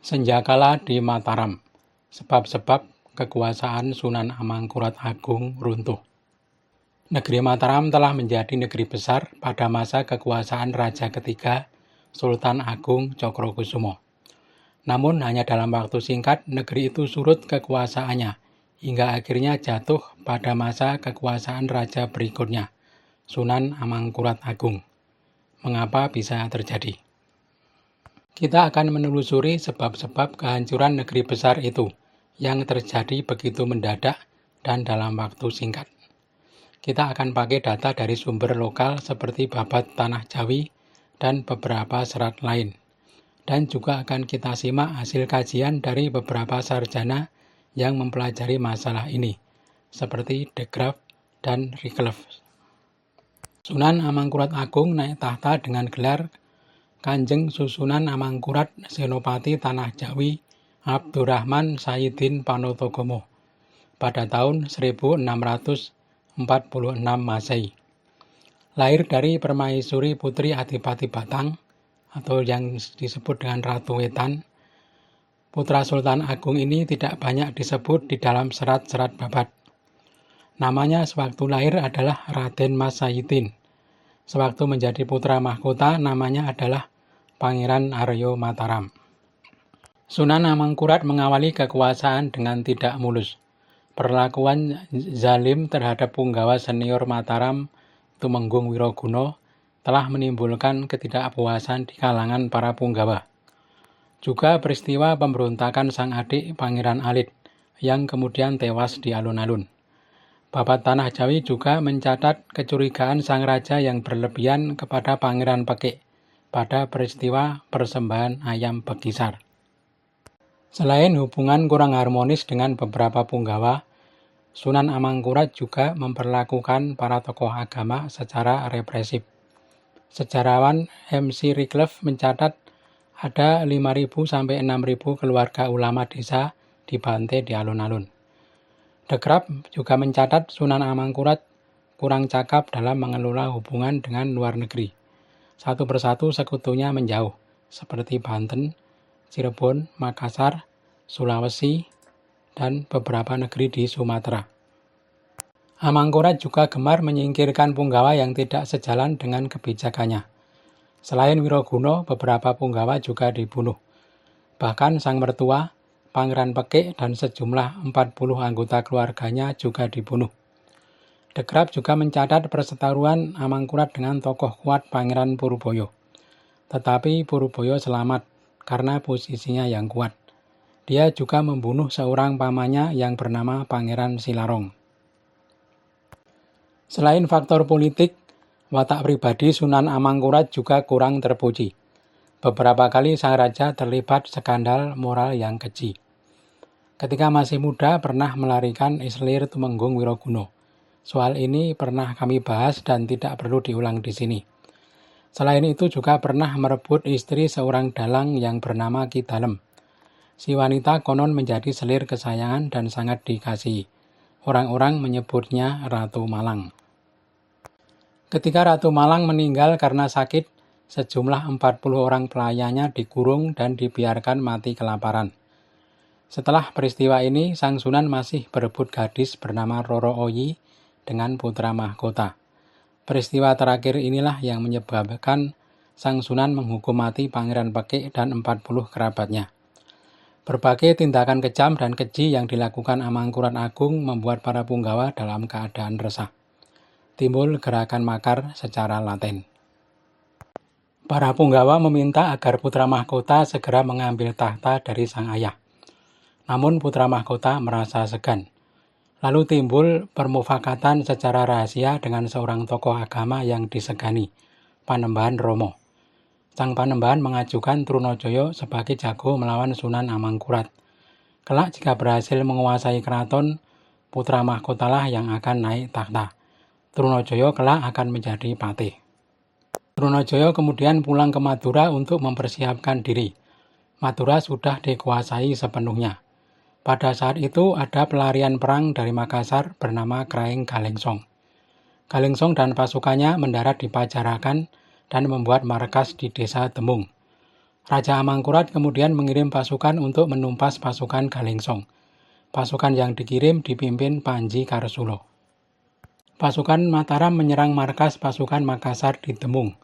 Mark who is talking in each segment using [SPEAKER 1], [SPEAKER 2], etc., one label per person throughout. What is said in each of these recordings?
[SPEAKER 1] Senjakala di Mataram, sebab-sebab kekuasaan Sunan Amangkurat Agung runtuh. Negeri Mataram telah menjadi negeri besar pada masa kekuasaan Raja ketiga Sultan Agung Cokrokusumo. Namun hanya dalam waktu singkat negeri itu surut kekuasaannya, hingga akhirnya jatuh pada masa kekuasaan Raja berikutnya, Sunan Amangkurat Agung. Mengapa bisa terjadi? Kita akan menelusuri sebab-sebab kehancuran negeri besar itu yang terjadi begitu mendadak dan dalam waktu singkat. Kita akan pakai data dari sumber lokal seperti Babat Tanah Jawi dan beberapa serat lain. Dan juga akan kita simak hasil kajian dari beberapa sarjana yang mempelajari masalah ini, seperti De Graaf dan Rickleff. Sunan Amangkurat Agung naik tahta dengan gelar Kanjeng Susunan Amangkurat Senopati Tanah Jawi Abdurrahman Sayyidin Panotogomo pada tahun 1646 Masehi. Lahir dari Permaisuri Putri Adipati Batang atau yang disebut dengan Ratu Wetan, putra Sultan Agung ini tidak banyak disebut di dalam serat-serat Babat. Namanya sewaktu lahir adalah Raden Mas Sayyidin. Sewaktu menjadi putra mahkota namanya adalah Pangeran Aryo Mataram. Sunan Amangkurat mengawali kekuasaan dengan tidak mulus. Perlakuan zalim terhadap punggawa senior Mataram, Tumenggung Wiroguno, telah menimbulkan ketidakpuasan di kalangan para punggawa. Juga peristiwa pemberontakan sang adik Pangeran Alit yang kemudian tewas di alun-alun. Babat Tanah Jawi juga mencatat kecurigaan sang raja yang berlebihan kepada Pangeran Pekik pada peristiwa persembahan ayam Bekisar. Selain hubungan kurang harmonis dengan beberapa punggawa, Sunan Amangkurat juga memperlakukan para tokoh agama secara represif. Sejarawan M.C. Rickleff mencatat ada 5.000 sampai 6.000 keluarga ulama desa dibantai di alun-alun. De Graaf juga mencatat Sunan Amangkurat kurang cakap dalam mengelola hubungan dengan luar negeri. Satu persatu sekutunya menjauh, seperti Banten, Cirebon, Makassar, Sulawesi, dan beberapa negeri di Sumatera. Amangkurat juga gemar menyingkirkan punggawa yang tidak sejalan dengan kebijakannya. Selain Wiroguno, beberapa punggawa juga dibunuh. Bahkan sang mertua, Pangeran Pekik, dan sejumlah 40 anggota keluarganya juga dibunuh. De Graaf juga mencatat perseteruan Amangkurat dengan tokoh kuat Pangeran Puruboyo. Tetapi Puruboyo selamat karena posisinya yang kuat. Dia juga membunuh seorang pamannya yang bernama Pangeran Silarong. Selain faktor politik, watak pribadi Sunan Amangkurat juga kurang terpuji. Beberapa kali sang raja terlibat skandal moral yang keji. Ketika masih muda pernah melarikan Islir Tumenggung Wiroguno. Soal ini pernah kami bahas dan tidak perlu diulang di sini. Selain itu juga pernah merebut istri seorang dalang yang bernama Ki Dalem. Si wanita konon menjadi selir kesayangan dan sangat dikasihi. Orang-orang menyebutnya Ratu Malang. Ketika Ratu Malang meninggal karena sakit, sejumlah 40 orang pelayannya dikurung dan dibiarkan mati kelaparan. Setelah peristiwa ini, sang Sunan masih berebut gadis bernama Roro Oyi dengan putra mahkota. Peristiwa terakhir inilah yang menyebabkan sang Sunan menghukum mati Pangeran Pekik dan 40 kerabatnya. Berbagai tindakan kejam dan keji yang dilakukan Amangkurat Agung membuat para punggawa dalam keadaan resah. Timbul gerakan makar secara laten. Para punggawa meminta agar putra mahkota segera mengambil tahta dari sang ayah. Namun putra mahkota merasa segan. Lalu timbul permufakatan secara rahasia dengan seorang tokoh agama yang disegani, Panembahan Romo. Sang Panembahan mengajukan Trunojoyo sebagai jago melawan Sunan Amangkurat. Kelak jika berhasil menguasai keraton, putra mahkotalah yang akan naik tahta. Trunojoyo kelak akan menjadi patih. Trunojoyo kemudian pulang ke Madura untuk mempersiapkan diri. Madura sudah dikuasai sepenuhnya. Pada saat itu ada pelarian perang dari Makassar bernama Kraeng Galengsong. Galengsong dan pasukannya mendarat di Pajarakan dan membuat markas di desa Temung. Raja Amangkurat kemudian mengirim pasukan untuk menumpas pasukan Galengsong. Pasukan yang dikirim dipimpin Panji Karsulo. Pasukan Mataram menyerang markas pasukan Makassar di Temung.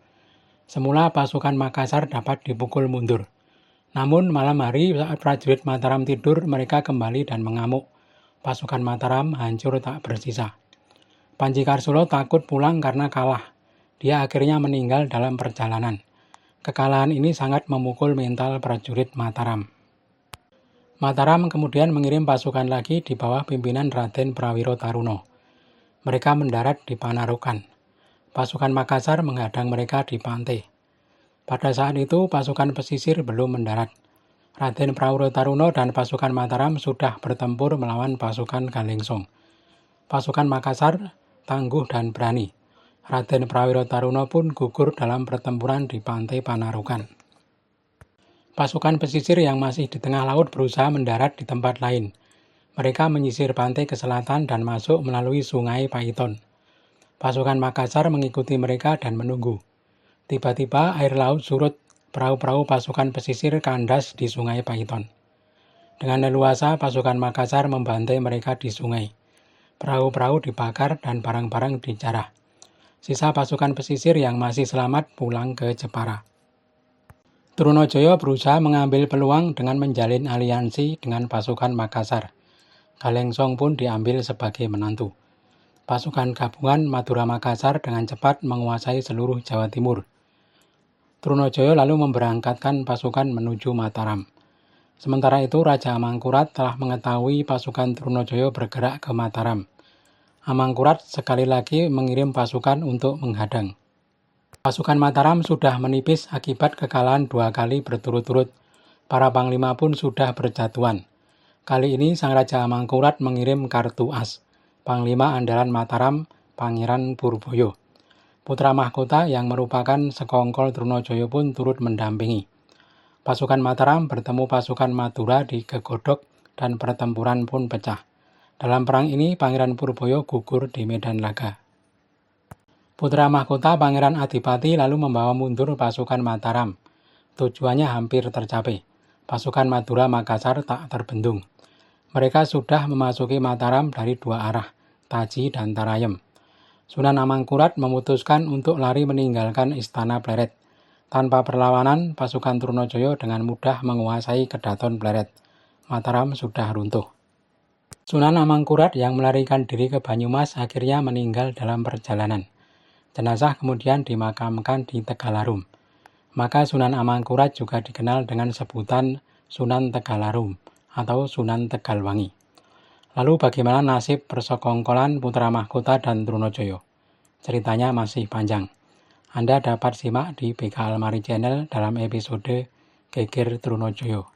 [SPEAKER 1] Semula pasukan Makassar dapat dipukul mundur. Namun malam hari saat prajurit Mataram tidur, mereka kembali dan mengamuk. Pasukan Mataram hancur tak bersisa. Panji Karsulo takut pulang karena kalah. Dia akhirnya meninggal dalam perjalanan. Kekalahan ini sangat memukul mental prajurit Mataram. Mataram kemudian mengirim pasukan lagi di bawah pimpinan Raden Prawiro Taruno. Mereka mendarat di Panarukan. Pasukan Makassar menghadang mereka di pantai. Pada saat itu pasukan pesisir belum mendarat. Raden Prawiro Taruno dan pasukan Mataram sudah bertempur melawan pasukan Galengsong. Pasukan Makassar tangguh dan berani. Raden Prawiro Taruno pun gugur dalam pertempuran di pantai Panarukan. Pasukan pesisir yang masih di tengah laut berusaha mendarat di tempat lain. Mereka menyisir pantai ke selatan dan masuk melalui sungai Paiton. Pasukan Makassar mengikuti mereka dan menunggu. Tiba-tiba air laut surut, perahu-perahu pasukan pesisir kandas di sungai Paiton. Dengan leluasa pasukan Makassar membantai mereka di sungai. Perahu-perahu dibakar dan barang-barang dijarah. Sisa pasukan pesisir yang masih selamat pulang ke Jepara. Trunojoyo berusaha mengambil peluang dengan menjalin aliansi dengan pasukan Makassar. Galengsong pun diambil sebagai menantu. Pasukan gabungan Madura Makassar dengan cepat menguasai seluruh Jawa Timur. Trunojoyo lalu memberangkatkan pasukan menuju Mataram. Sementara itu Raja Amangkurat telah mengetahui pasukan Trunojoyo bergerak ke Mataram. Amangkurat sekali lagi mengirim pasukan untuk menghadang. Pasukan Mataram sudah menipis akibat kekalahan 2 kali berturut-turut. Para panglima pun sudah berjatuhan. Kali ini Sang Raja Amangkurat mengirim kartu as. Panglima andalan Mataram, Pangeran Purboyo. Putra mahkota yang merupakan sekongkol Trunojoyo pun turut mendampingi. Pasukan Mataram bertemu pasukan Madura di Gegodok dan pertempuran pun pecah. Dalam perang ini, Pangeran Purboyo gugur di medan laga. Putra mahkota Pangeran Adipati lalu membawa mundur pasukan Mataram. Tujuannya hampir tercapai. Pasukan Madura Makassar tak terbendung. Mereka sudah memasuki Mataram dari 2 arah, Taji dan Tarayem. Sunan Amangkurat memutuskan untuk lari meninggalkan Istana Pleret. Tanpa perlawanan, pasukan Trunojoyo dengan mudah menguasai Kedaton Pleret. Mataram sudah runtuh. Sunan Amangkurat yang melarikan diri ke Banyumas akhirnya meninggal dalam perjalanan. Jenazah kemudian dimakamkan di Tegalarum. Maka Sunan Amangkurat juga dikenal dengan sebutan Sunan Tegalarum atau Sunan Tegalwangi. Lalu bagaimana nasib persekongkolan putra mahkota dan Trunojoyo? Ceritanya masih panjang. Anda dapat simak di BK Almari Channel dalam episode Geger Trunojoyo.